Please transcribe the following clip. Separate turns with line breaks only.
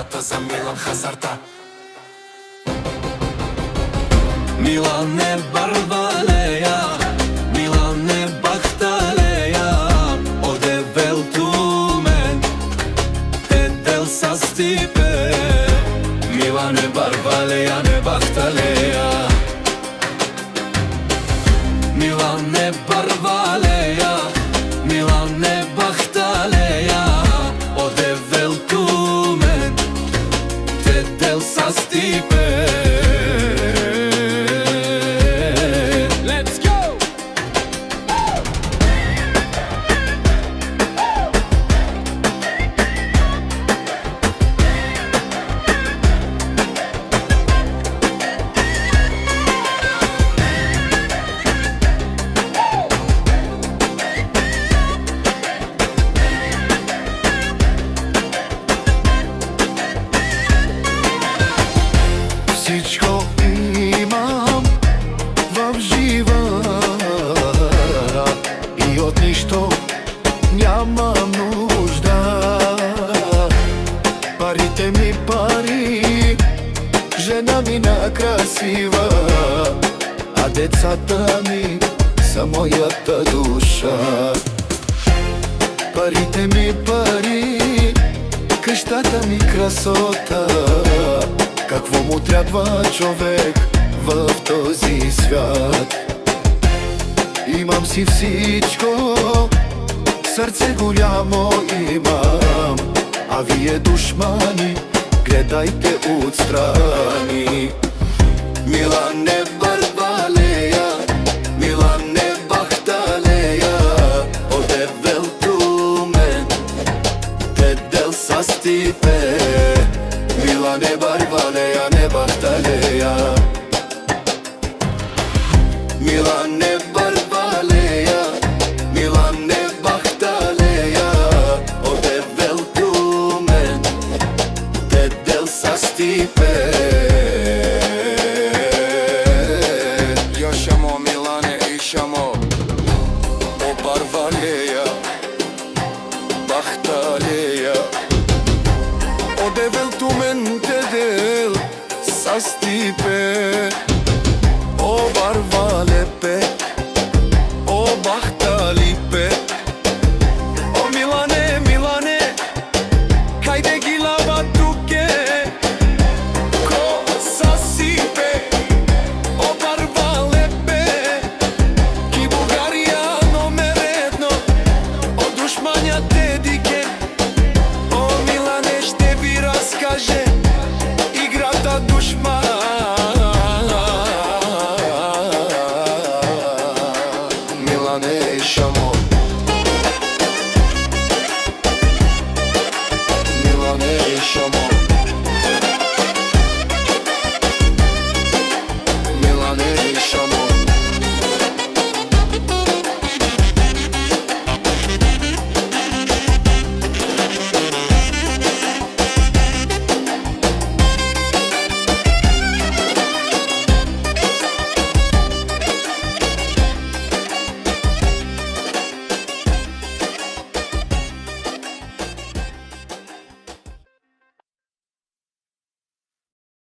врата за Милан Хазарта. Милане Барвалеја, Милане Бахталеја, оде велтумен, те дел са стипе. Милане Барвалеја, не Бахталеја, Милане Барвалеја, Милане Бахталеја, оде велтумен, те дел са стипе.
Всичко имам в живот и от нищо нямам нужда. Парите ми пари, жена ми накрасива, а децата ми са моята душа. Парите ми пари, къщата ми красота. Какво му трябва човек в този свят? Имам си всичко, сърце голямо имам, а вие душмани, гледайте отстрани. Милане Барвалеја, Милане Бахталеја, оде велтумен, те дел са стипе. Милане Барвалеја, не Бахталеја, Милане Барвалеја, Милане Бахталеја, оде велтумен, те дел са стипе.
Јашамо Милане ишамо, о Барвалеја, Бахталеја, оде велтумен, те дел са стипе.